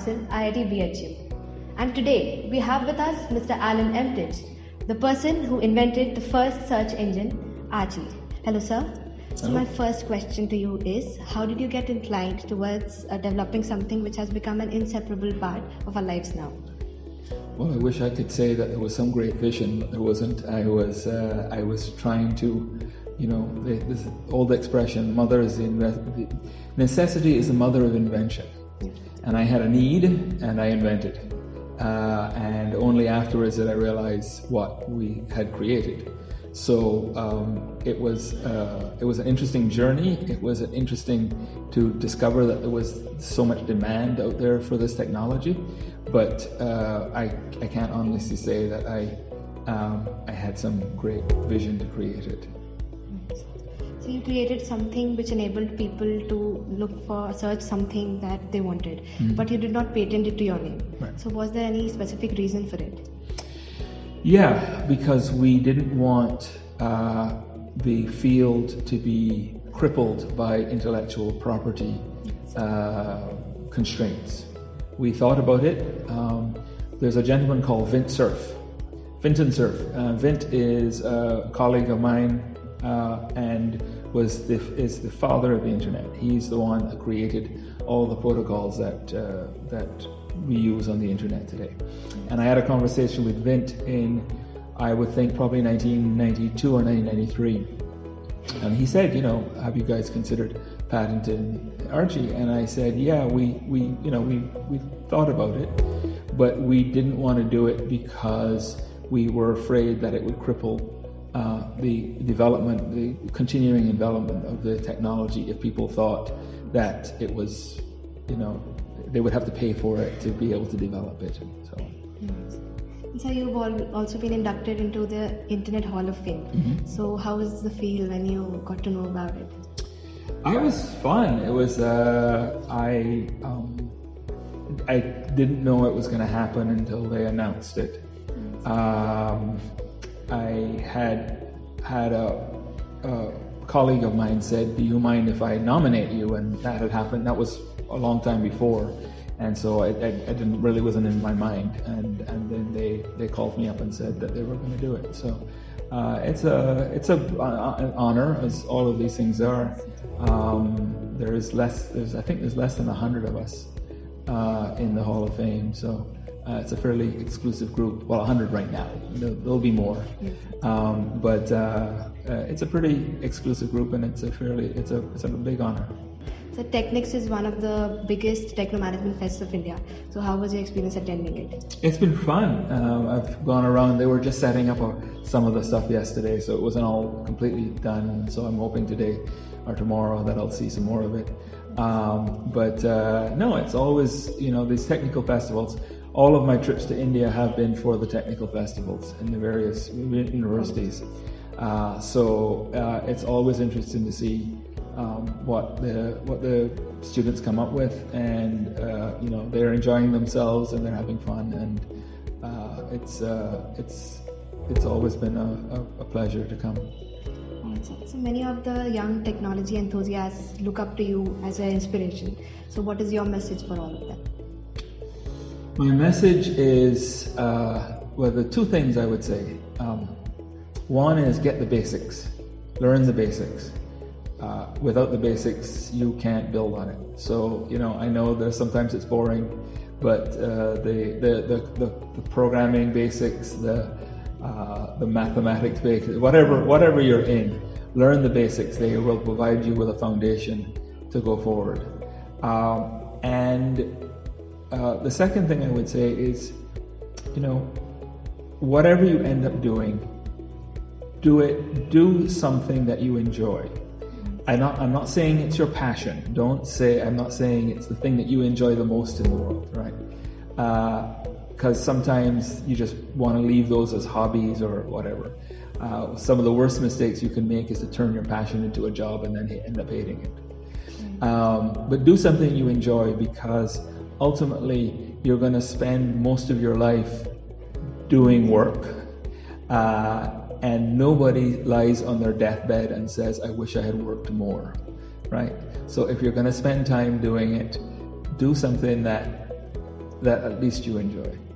Council, IIT BHU. And today we have with us Mr. Alan Emtage, the person who invented the first search engine, Archie. Hello, sir. So my first question to you is, how did you get inclined towards developing something which has become an inseparable part of our lives now? Well, I wish I could say that there was some great vision, but there wasn't. I was trying to, this old expression, necessity is the mother of invention. And I had a need, and I invented. And only afterwards did I realize what we had created. So it was an interesting journey. It was interesting to discover that there was so much demand out there for this technology. But I can't honestly say that I had some great vision to create it. So you created something which enabled people to search something that they wanted, but you did not patent it to your name. Right. So was there any specific reason for it? Yeah, because we didn't want the field to be crippled by intellectual property constraints. We thought about it. There's a gentleman called Vint Cerf. Vint is a colleague of mine and is the father of the internet. He's the one that created all the protocols that we use on the internet today. And I had a conversation with Vint in, I would think, probably 1992 or 1993. And he said, have you guys considered patenting Archie? And I said, yeah, we thought about it, but we didn't want to do it because we were afraid that it would cripple the continuing development of the technology if people thought that it was, they would have to pay for it to be able to develop it. So. Yes. So you've also been inducted into the Internet Hall of Fame. Mm-hmm. So how was the feel when you got to know about it? It was fun. It was I didn't know it was going to happen until they announced it. I had a colleague of mine said, "Do you mind if I nominate you?" And that had happened. That was a long time before, and so I wasn't in my mind. And then they called me up and said that they were going to do it. So it's an honor, as all of these things are. There's less than 100 of us in the Hall of Fame. So. It's a fairly exclusive group. Well, 100 right now. There'll be more, but it's a pretty exclusive group, and it's a big honor. So Technex is one of the biggest techno management fests of India. So how was your experience attending it? It's been fun. I've gone around. They were just setting up some of the stuff yesterday, so it wasn't all completely done. So I'm hoping today or tomorrow that I'll see some more of it. No, it's always these technical festivals. All of my trips to India have been for the technical festivals in the various universities. So it's always interesting to see what the students come up with, and they're enjoying themselves and they're having fun, and it's always been a pleasure to come. So many of the young technology enthusiasts look up to you as an inspiration. So what is your message for all of them? My message is, the two things I would say. One is get the basics, learn the basics. Without the basics, you can't build on it. So, I know that sometimes it's boring, but the programming basics, the mathematics basics, whatever you're in, learn the basics. They will provide you with a foundation to go forward. The second thing I would say is, whatever you end up doing, do something that you enjoy. I'm not saying it's your passion. I'm not saying it's the thing that you enjoy the most in the world, right? Because sometimes you just want to leave those as hobbies or whatever. Some of the worst mistakes you can make is to turn your passion into a job and then end up hating it. But do something you enjoy, because ultimately you're going to spend most of your life doing work, and nobody lies on their deathbed and says, I wish I had worked more, right? So if you're going to spend time doing it, do something that that at least you enjoy?